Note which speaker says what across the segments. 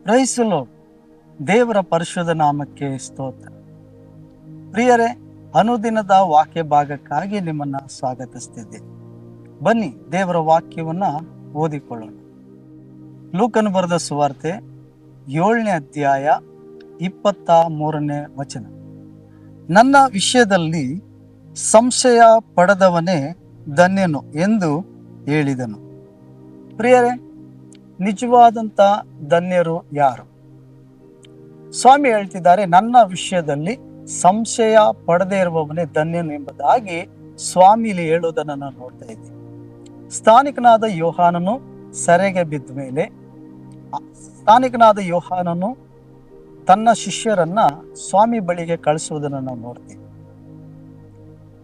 Speaker 1: ಪ್ರೈಸಲು ದೇವರ ಪರಿಶುದ್ಧ ನಾಮಕ್ಕೆ ಸ್ತೋತ್ರ. ಪ್ರಿಯರೇ, ಅನುದಿನದ ವಾಕ್ಯ ಭಾಗಕ್ಕಾಗಿ ನಿಮ್ಮನ್ನ ಸ್ವಾಗತಿಸ್ತಿದ್ದೆ. ಬನ್ನಿ ದೇವರ ವಾಕ್ಯವನ್ನ ಓದಿಕೊಳ್ಳೋಣ. ಲೂಕನು ಬರೆದ ಸುವಾರ್ತೆ 7ನೇ ಅಧ್ಯಾಯ 23ನೇ ವಚನ. ನನ್ನ ವಿಷಯದಲ್ಲಿ ಸಂಶಯ ಪಡೆದವನೇ ಧನ್ಯನು ಎಂದು ಹೇಳಿದನು. ಪ್ರಿಯರೇ, ನಿಜವಾದಂಥ ಧನ್ಯರು ಯಾರು? ಸ್ವಾಮಿ ಹೇಳ್ತಿದ್ದಾರೆ, ನನ್ನ ವಿಷಯದಲ್ಲಿ ಸಂಶಯ ಪಡೆದೇ ಇರುವವನೇ ಧನ್ಯನು ಎಂಬುದಾಗಿ ಸ್ವಾಮಿಲಿ ಹೇಳೋದನ್ನು ನಾನು ನೋಡ್ತಾ ಇದ್ದೀನಿ. ಸ್ಥಾನಿಕನಾದ ಯೋಹಾನನು ಸೆರೆಗೆ ಬಿದ್ದ ಮೇಲೆ ಯೋಹಾನನು ತನ್ನ ಶಿಷ್ಯರನ್ನ ಸ್ವಾಮಿ ಬಳಿಗೆ ಕಳಿಸುವುದನ್ನು ನಾವು ನೋಡ್ತೀವಿ.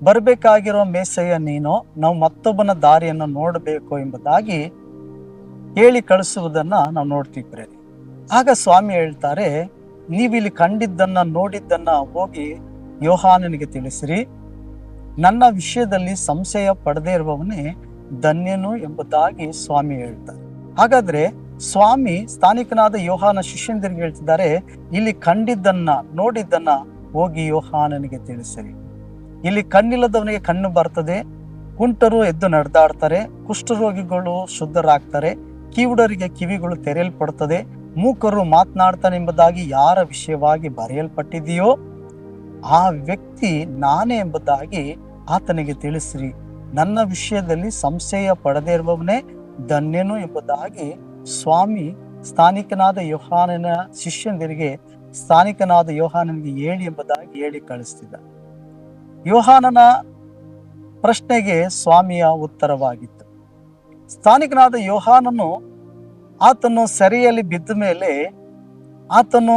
Speaker 1: ಬರಬೇಕಾಗಿರೋ ಮೇಸೆಯ ನೀನು, ನಾವು ಮತ್ತೊಬ್ಬನ ದಾರಿಯನ್ನು ನೋಡಬೇಕು ಎಂಬುದಾಗಿ ಹೇಳಿ ಕಳಿಸುವುದನ್ನ ನಾವು ನೋಡ್ತೀವಿ. ಆಗ ಸ್ವಾಮಿ ಹೇಳ್ತಾರೆ, ನೀವಿಲ್ಲಿ ಕಂಡಿದ್ದನ್ನ ನೋಡಿದ್ದನ್ನ ಹೋಗಿ ಯೋಹಾನನಿಗೆ ತಿಳಿಸಿರಿ. ನನ್ನ ವಿಷಯದಲ್ಲಿ ಸಂಶಯ ಪಡೆದೇ ಇರುವವನೇ ಧನ್ಯನು ಎಂಬುದಾಗಿ ಸ್ವಾಮಿ ಹೇಳ್ತಾರೆ. ಹಾಗಾದ್ರೆ ಸ್ವಾಮಿ ಸ್ಥಾನಿಕನಾದ ಯೋಹಾನ ಶಿಷ್ಯಂದಿರಿಗೆ ಹೇಳ್ತಿದ್ದಾರೆ, ಇಲ್ಲಿ ಕಂಡಿದ್ದನ್ನ ನೋಡಿದ್ದನ್ನ ಹೋಗಿ ಯೋಹಾನನಿಗೆ ತಿಳಿಸಿರಿ. ಇಲ್ಲಿ ಕಣ್ಣಿಲ್ಲದವನಿಗೆ ಕಣ್ಣು ಬರ್ತದೆ, ಕುಂಟರು ಎದ್ದು ನಡೆದಾಡ್ತಾರೆ, ಕುಷ್ಠರೋಗಿಗಳು ಶುದ್ಧರಾಗ್ತಾರೆ, ಕಿವುಡರಿಗೆ ಕಿವಿಗಳು ತೆರೆಯಲ್ಪಡುತ್ತದೆ, ಮೂಕರು ಮಾತನಾಡ್ತಾನೆ ಎಂಬುದಾಗಿ ಯಾರ ವಿಷಯವಾಗಿ ಬರೆಯಲ್ಪಟ್ಟಿದೆಯೋ ಆ ವ್ಯಕ್ತಿ ನಾನೇ ಎಂಬುದಾಗಿ ಆತನಿಗೆ ತಿಳಿಸಿರಿ. ನನ್ನ ವಿಷಯದಲ್ಲಿ ಸಂಶಯ ಪಡೆದೇ ಇರುವವನೇ ಧನ್ಯನು ಎಂಬುದಾಗಿ ಸ್ವಾಮಿ ಸ್ಥಾನಿಕನಾದ ಯೋಹಾನನ ಶಿಷ್ಯಂದಿರಿಗೆ ಹೇಳಿ ಎಂಬುದಾಗಿ ಹೇಳಿ ಕಳಿಸ್ತಿದ್ದ. ಯೋಹಾನನ ಪ್ರಶ್ನೆಗೆ ಸ್ವಾಮಿಯ ಉತ್ತರವಾಗಿತ್ತು. ಸ್ಥಾನಿಕನಾದ ಯೋಹಾನನು ಆತನು ಸೆರೆಯಲ್ಲಿ ಬಿದ್ದ ಮೇಲೆ ಆತನು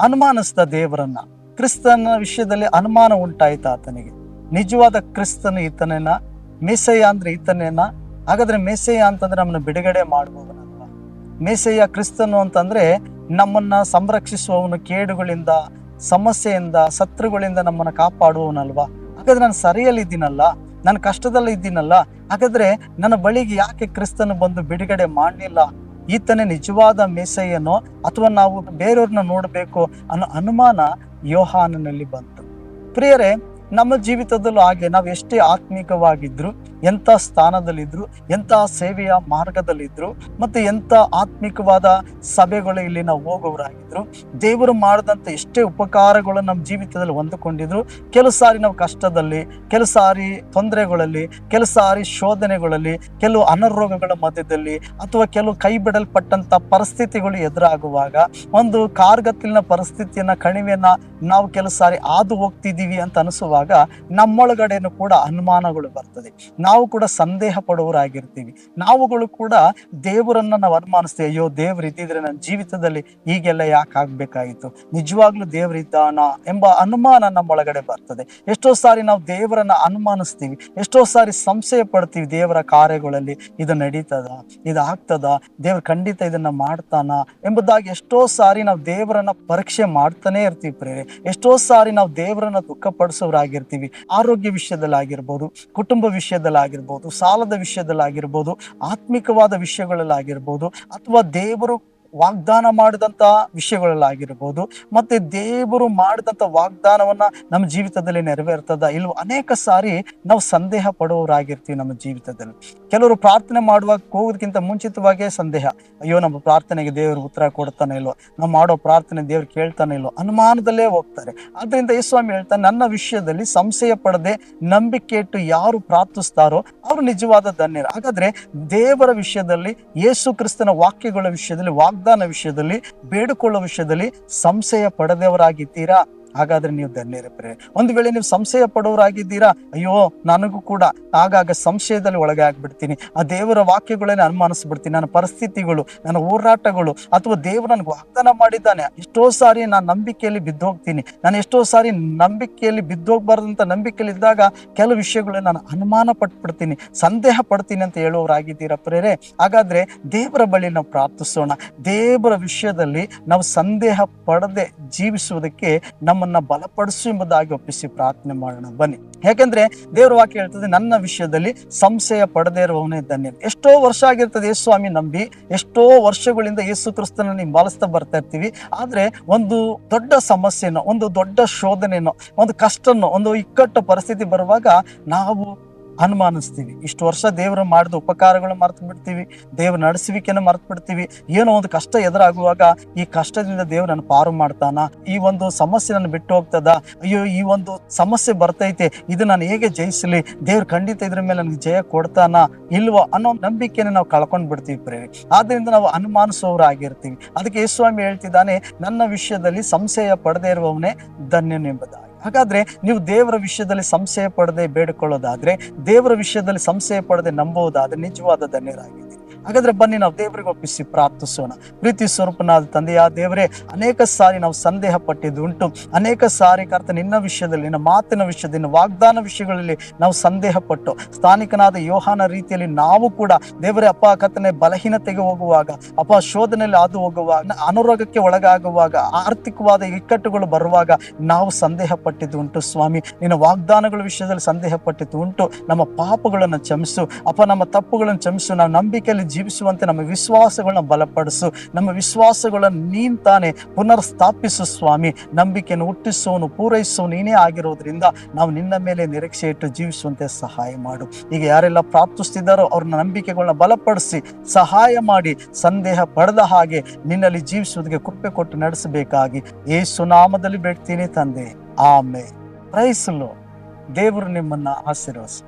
Speaker 1: ಅನುಮಾನಿಸಿದ ದೇವರನ್ನ. ಕ್ರಿಸ್ತನ ವಿಷಯದಲ್ಲಿ ಅನುಮಾನ ಉಂಟಾಯ್ತು ಆತನಿಗೆ. ನಿಜವಾದ ಕ್ರಿಸ್ತನು ಈತನೇನ? ಮೇಸಯ್ಯ ಅಂದ್ರೆ ಈತನೇನ? ಹಾಗಾದ್ರೆ ಮೇಸಯ್ಯ ಅಂತಂದ್ರೆ ನಮ್ಮನ್ನ ಬಿಡುಗಡೆ ಮಾಡುವವನಲ್ವ? ಮೇಸಯ್ಯ ಕ್ರಿಸ್ತನು ಅಂತಂದ್ರೆ ನಮ್ಮನ್ನ ಸಂರಕ್ಷಿಸುವವನು, ಕೇಡುಗಳಿಂದ, ಸಮಸ್ಯೆಯಿಂದ, ಶತ್ರುಗಳಿಂದ ನಮ್ಮನ್ನ ಕಾಪಾಡುವವನಲ್ವಾ? ಹಾಗಾದ್ರೆ ನಾನು ಸರಿಯಲ್ಲಿ ಇದ್ದೀನಲ್ಲ, ನಾನು ಕಷ್ಟದಲ್ಲಿ ಇದ್ದೀನಲ್ಲ, ಹಾಗಾದ್ರೆ ನನ್ನ ಬಳಿಗೆ ಯಾಕೆ ಕ್ರಿಸ್ತನು ಬಂದು ಬಿಡುಗಡೆ ಮಾಡಲಿಲ್ಲ? ಈತನೇ ನಿಜವಾದ ಮೇಸಯ್ಯನೋ ಅಥವಾ ನಾವು ಬೇರೆಯವ್ರನ್ನ ನೋಡಬೇಕು ಅನ್ನೋ ಅನುಮಾನ ಯೋಹಾನನಲ್ಲಿ ಬಂತು. ಪ್ರಿಯರೇ, ನಮ್ಮ ಜೀವಿತದಲ್ಲೂ ಹಾಗೆ ನಾವು ಎಷ್ಟೇ ಆತ್ಮಿಕವಾಗಿದ್ರು, ಎಂಥ ಸ್ಥಾನದಲ್ಲಿದ್ರು, ಎಂಥ ಸೇವೆಯ ಮಾರ್ಗದಲ್ಲಿದ್ರು, ಮತ್ತೆ ಎಂಥ ಆತ್ಮಿಕವಾದ ಸಭೆಗಳು ಇಲ್ಲಿ ನಾವು ಹೋಗೋರಾಗಿದ್ರು, ದೇವರು ಮಾಡಿದಂಥ ಎಷ್ಟೇ ಉಪಕಾರಗಳು ನಮ್ಮ ಜೀವಿತದಲ್ಲಿ ಹೊಂದಿಕೊಂಡಿದ್ರು, ಕೆಲವು ಸಾರಿ ನಾವು ಕಷ್ಟದಲ್ಲಿ, ಕೆಲವು ಸಾರಿ ತೊಂದರೆಗಳಲ್ಲಿ, ಕೆಲವು ಸಾರಿ ಶೋಧನೆಗಳಲ್ಲಿ, ಕೆಲವು ಅನಾರೋಗ್ಯಗಳ ಮಧ್ಯದಲ್ಲಿ, ಅಥವಾ ಕೆಲವು ಕೈ ಬಿಡಲ್ಪಟ್ಟಂತ ಪರಿಸ್ಥಿತಿಗಳು ಎದುರಾಗುವಾಗ, ಒಂದು ಕಾರ್ಗತ್ತಲಿನ ಪರಿಸ್ಥಿತಿಯನ್ನ, ಕಣಿವೆಯನ್ನ ನಾವು ಕೆಲವು ಸಾರಿ ಹಾದು ಹೋಗ್ತಿದ್ದೀವಿ ಅಂತ ಅನಿಸುವಾಗ ನಮ್ಮೊಳಗಡೆನೂ ಕೂಡ ಅನುಮಾನಗಳು ಬರ್ತದೆ. ನಾವು ಕೂಡ ಸಂದೇಹ ಪಡುವರಾಗಿರ್ತೀವಿ. ನಾವುಗಳು ಕೂಡ ದೇವರನ್ನ ನಾವು ಅನುಮಾನಿಸ್ತೀವಿ. ಅಯ್ಯೋ, ದೇವ್ರು ಇದ್ದಿದ್ರೆ ನನ್ನ ಜೀವಿತದಲ್ಲಿ ಹೀಗೆಲ್ಲ ಯಾಕೆ ಆಗ್ಬೇಕಾಗಿತ್ತು? ನಿಜವಾಗ್ಲೂ ದೇವರಿದ್ದಾನ ಎಂಬ ಅನುಮಾನ ನಮ್ಮೊಳಗಡೆ ಬರ್ತದೆ. ಎಷ್ಟೋ ಸಾರಿ ನಾವು ದೇವರನ್ನ ಅನುಮಾನಿಸ್ತೀವಿ, ಎಷ್ಟೋ ಸಾರಿ ಸಂಶಯ ಪಡ್ತೀವಿ ದೇವರ ಕಾರ್ಯಗಳಲ್ಲಿ. ಇದು ನಡೀತದ, ಇದು ಆಗ್ತದ, ದೇವ್ರು ಖಂಡಿತ ಇದನ್ನ ಮಾಡ್ತಾನ ಎಂಬುದಾಗಿ ಎಷ್ಟೋ ಸಾರಿ ನಾವು ದೇವರನ್ನ ಪರೀಕ್ಷೆ ಮಾಡ್ತಾನೆ ಇರ್ತೀವಿ. ಪ್ರೇರೆ, ಎಷ್ಟೋ ಸಾರಿ ನಾವು ದೇವರನ್ನ ದುಃಖಪಡಿಸೋರಾಗಿರ್ತೀವಿ. ಆರೋಗ್ಯ ವಿಷಯದಲ್ಲಾಗಿರ್ಬೋದು, ಕುಟುಂಬ ವಿಷಯದಲ್ಲಾಗಿರ್ಬೋದು, ಸಾಲದ ವಿಷಯದಲ್ಲಾಗಿರ್ಬೋದು, ಆತ್ಮಿಕವಾದ ವಿಷಯಗಳಲ್ಲಾಗಿರ್ಬೋದು, ಅಥವಾ ದೇವರು ವಾಗ್ದಾನ ಮಾಡಿದಂಥ ವಿಷಯಗಳಲ್ಲಾಗಿರ್ಬೋದು, ಮತ್ತೆ ದೇವರು ಮಾಡಿದಂಥ ವಾಗ್ದಾನವನ್ನ ನಮ್ಮ ಜೀವಿತದಲ್ಲಿ ನೆರವೇರ್ತದ ಇಲ್ವೋ ಅನೇಕ ಸಾರಿ ನಾವು ಸಂದೇಹ ಪಡುವವರಾಗಿರ್ತೀವಿ ನಮ್ಮ ಜೀವಿತದಲ್ಲಿ. ಕೆಲವರು ಪ್ರಾರ್ಥನೆ ಮಾಡುವಾಗ ಹೋಗೋದಕ್ಕಿಂತ ಮುಂಚಿತವಾಗೇ ಸಂದೇಹ. ಅಯ್ಯೋ, ನಮ್ಮ ಪ್ರಾರ್ಥನೆಗೆ ದೇವರು ಉತ್ತರ ಕೊಡ್ತಾನೆ ಇಲ್ವೋ, ನಾವು ಮಾಡೋ ಪ್ರಾರ್ಥನೆ ದೇವ್ರು ಕೇಳ್ತಾನೆ ಇಲ್ವೋ, ಅನುಮಾನದಲ್ಲೇ ಹೋಗ್ತಾರೆ. ಆದ್ರಿಂದ ಯೇಸುಸ್ವಾಮಿ ಹೇಳ್ತಾನೆ, ನನ್ನ ವಿಷಯದಲ್ಲಿ ಸಂಶಯ ಪಡದೆ ನಂಬಿಕೆ ಇಟ್ಟು ಯಾರು ಪ್ರಾರ್ಥಿಸ್ತಾರೋ ಅವರು ನಿಜವಾದ ಧನ್ಯರು. ಹಾಗಾದ್ರೆ ದೇವರ ವಿಷಯದಲ್ಲಿ, ಯೇಸು ಕ್ರಿಸ್ತನ ವಾಕ್ಯಗಳ ವಿಷಯದಲ್ಲಿ, ವಾಗ್ದಾನ ವಿಷಯದಲ್ಲಿ, ಬೇಡಿಕೊಳ್ಳುವ ವಿಷಯದಲ್ಲಿ ಸಂಶಯ ಪಡೆದವರಾಗಿದ್ದೀರಾ? ಹಾಗಾದ್ರೆ ನೀವು ಧನ್ಯರೇ. ಒಂದು ವೇಳೆ ನೀವು ಸಂಶಯ ಪಡೋರಾಗಿದ್ದೀರಾ, ಅಯ್ಯೋ ನನಗೂ ಕೂಡ ಆಗಾಗ ಸಂಶಯದಲ್ಲಿ ಒಳಗೆ ಆಗ್ಬಿಡ್ತೀನಿ, ಆ ದೇವರ ವಾಕ್ಯಗಳನ್ನ ಅನುಮಾನಿಸ್ಬಿಡ್ತೀನಿ, ನನ್ನ ಪರಿಸ್ಥಿತಿಗಳು, ನನ್ನ ಹೋರಾಟಗಳು, ಅಥವಾ ದೇವರು ನನಗೆ ವಾಗ್ದಾನ ಮಾಡಿದ್ದಾನೆ, ಎಷ್ಟೋ ಸಾರಿ ನಾನು ನಂಬಿಕೆಯಲ್ಲಿ ಬಿದ್ದೋಗ್ತೀನಿ. ನಾನು ಎಷ್ಟೋ ಸಾರಿ ನಂಬಿಕೆಯಲ್ಲಿ ಬಿದ್ದೋಗ್ಬಾರ್ದಂತ ನಂಬಿಕೆಯಲ್ಲಿ ಇದ್ದಾಗ ಕೆಲವು ವಿಷಯಗಳನ್ನ ನಾನು ಅನುಮಾನ ಪಟ್ಬಿಡ್ತೀನಿ, ಸಂದೇಹ ಪಡ್ತೀನಿ ಅಂತ ಹೇಳೋರಾಗಿದ್ದೀರಾ ಪ್ರೇರೆ? ಹಾಗಾದ್ರೆ ದೇವರ ಬಳಿ ನಾವು ಪ್ರಾರ್ಥಿಸೋಣ. ದೇವರ ವಿಷಯದಲ್ಲಿ ನಾವು ಸಂದೇಹ ಪಡದೆ ಜೀವಿಸುವುದಕ್ಕೆ ನಮ್ಮ ನಮ್ಮನ್ನ ಬಲಪಡಿಸು ಎಂಬುದಾಗಿ ಒಪ್ಪಿಸಿ ಪ್ರಾರ್ಥನೆ ಮಾಡೋಣ ಬನ್ನಿ. ಯಾಕೆಂದ್ರೆ ದೇವರ ವಾಕ್ಯ ಹೇಳ್ತದೆ, ನನ್ನ ವಿಷಯದಲ್ಲಿ ಸಂಶಯ ಪಡದೇ ಇರುವವನೇ ಧನ್ಯ. ಎಷ್ಟೋ ವರ್ಷ ಆಗಿರ್ತದೆ ಯೇಸು ಸ್ವಾಮಿ ನಂಬಿ, ಎಷ್ಟೋ ವರ್ಷಗಳಿಂದ ಯೇಸು ಕ್ರಿಸ್ತನ ಹಿಂಬಾಲಿಸ್ತಾ ಬರ್ತಾ ಇರ್ತೀವಿ. ಆದ್ರೆ ಒಂದು ದೊಡ್ಡ ಸಮಸ್ಯೆನೋ, ಒಂದು ದೊಡ್ಡ ಶೋಧನೆನೋ, ಒಂದು ಕಷ್ಟನೋ, ಒಂದು ಇಕ್ಕಟ್ಟು ಪರಿಸ್ಥಿತಿ ಬರುವಾಗ ನಾವು ಅನುಮಾನಿಸ್ತೀವಿ. ಇಷ್ಟು ವರ್ಷ ದೇವರು ಮಾಡಿದ ಉಪಕಾರಗಳು ಮರ್ತು ಬಿಡ್ತೀವಿ, ದೇವ್ರ ನಡೆಸುವಿಕೆಯನ್ನು ಮರ್ತು ಬಿಡ್ತೀವಿ. ಏನೋ ಒಂದು ಕಷ್ಟ ಎದುರಾಗುವಾಗ ಈ ಕಷ್ಟದಿಂದ ದೇವ್ರು ನನ್ನ ಪಾರು ಮಾಡ್ತಾನ, ಈ ಒಂದು ಸಮಸ್ಯೆ ನನ್ನ ಬಿಟ್ಟು ಹೋಗ್ತದ, ಅಯ್ಯೋ ಈ ಒಂದು ಸಮಸ್ಯೆ ಬರ್ತೈತೆ, ಇದು ನಾನು ಹೇಗೆ ಜಯಿಸಲಿ, ದೇವ್ರು ಖಂಡಿತ ಇದ್ರ ಮೇಲೆ ನನಗೆ ಜಯ ಕೊಡ್ತಾನ ಇಲ್ವೋ ಅನ್ನೋ ನಂಬಿಕೆನ ನಾವು ಕಳ್ಕೊಂಡ್ ಬಿಡ್ತೀವಿ ಪ್ರೇರೆ. ಆದ್ರಿಂದ ನಾವು ಅನುಮಾನಿಸುವವರಾಗಿರ್ತೀವಿ. ಅದಕ್ಕೆ ಯೇಸುಸ್ವಾಮಿ ಹೇಳ್ತಿದ್ದಾನೆ, ನನ್ನ ವಿಷಯದಲ್ಲಿ ಸಂಶಯ ಪಡದೇ ಇರುವವನೇ ಧನ್ಯನೆಂಬುದಾಗಿ. ಹಾಗಾದ್ರೆ ನೀವು ದೇವರ ವಿಷಯದಲ್ಲಿ ಸಂಶಯ ಪಡದೆ ಬೇಡಿಕೊಳ್ಳೋದಾದ್ರೆ, ದೇವರ ವಿಷಯದಲ್ಲಿ ಸಂಶಯ ಪಡದೆ ನಂಬುವುದಾದ್ರೆ ನಿಜವಾದ ಧನ್ಯರಾಗಿದೆ. ಹಾಗಾದ್ರೆ ಬನ್ನಿ ನಾವು ದೇವರಿಗೆ ಒಪ್ಪಿಸಿ ಪ್ರಾರ್ಥಿಸೋಣ. ಪ್ರೀತಿ ಸ್ವರೂಪನಾದ ತಂದೆಯ ದೇವರೇ, ಅನೇಕ ಸಾರಿ ನಾವು ಸಂದೇಹ ಪಟ್ಟಿದ್ದು ಉಂಟು. ಅನೇಕ ಸಾರಿ ಕರ್ತ ನಿನ್ನ ವಿಷಯದಲ್ಲಿ, ನಿನ್ನ ಮಾತಿನ ವಿಷಯದಲ್ಲಿ, ನಿನ್ನ ವಾಗ್ದಾನ ವಿಷಯಗಳಲ್ಲಿ ನಾವು ಸಂದೇಹ ಪಟ್ಟು ಸ್ಥಾನಿಕನಾದ ಯೋಹಾನ ರೀತಿಯಲ್ಲಿ ನಾವು ಕೂಡ ದೇವರೇ ಅಪ್ಪ ಕರ್ತನೆ ಬಲಹೀನತೆಗೆ ಹೋಗುವಾಗ, ಅಪ್ಪ ಶೋಧನೆಯಲ್ಲಿ ಹಾದು ಹೋಗುವಾಗ, ಅನಾರೋಗ್ಯಕ್ಕೆ ಒಳಗಾಗುವಾಗ, ಆರ್ಥಿಕವಾದ ಇಕ್ಕಟ್ಟುಗಳು ಬರುವಾಗ ನಾವು ಸಂದೇಹ ಪಟ್ಟಿದ್ದು ಉಂಟು ಸ್ವಾಮಿ. ನಿನ್ನ ವಾಗ್ದಾನಗಳ ವಿಷಯದಲ್ಲಿ ಸಂದೇಹ ಪಟ್ಟಿದ್ದು ಉಂಟು. ನಮ್ಮ ಪಾಪಗಳನ್ನು ಕ್ಷಮಿಸು ಅಪ್ಪ, ನಮ್ಮ ತಪ್ಪುಗಳನ್ನು ಕ್ಷಮಿಸು. ನಾವು ನಂಬಿಕೆಯಲ್ಲಿ ಜೀವಿಸುವಂತೆ ನಮ್ಮ ವಿಶ್ವಾಸಗಳನ್ನ ಬಲಪಡಿಸು. ನಮ್ಮ ವಿಶ್ವಾಸಗಳನ್ನು ನೀನ್ ತಾನೇ ಪುನರ್ ಸ್ಥಾಪಿಸು ಸ್ವಾಮಿ. ನಂಬಿಕೆಯನ್ನು ಹುಟ್ಟಿಸುವನು, ಪೂರೈಸುವ ನೀನೇ ಆಗಿರೋದ್ರಿಂದ ನಾವು ನಿನ್ನ ಮೇಲೆ ನಿರೀಕ್ಷೆ ಇಟ್ಟು ಜೀವಿಸುವಂತೆ ಸಹಾಯ ಮಾಡು. ಈಗ ಯಾರೆಲ್ಲ ಪ್ರಾರ್ಥಿಸ್ತಿದ್ದಾರೋ ಅವ್ರನ್ನ ನಂಬಿಕೆಗಳನ್ನ ಬಲಪಡಿಸಿ ಸಹಾಯ ಮಾಡಿ, ಸಂದೇಹ ಪಡೆದ ಹಾಗೆ ನಿನ್ನಲ್ಲಿ ಜೀವಿಸುವುದಕ್ಕೆ ಕೃಪೆ ಕೊಟ್ಟು ನಡೆಸಬೇಕಾಗಿ ಯೇಸು ನಾಮದಲ್ಲಿ ಬೇಡ್ತೀನಿ ತಂದೆ, ಆಮೇಲೆ. Praise Lord. ದೇವರು ನಿಮ್ಮನ್ನ ಆಶೀರ್ವದಿಸಲಿ.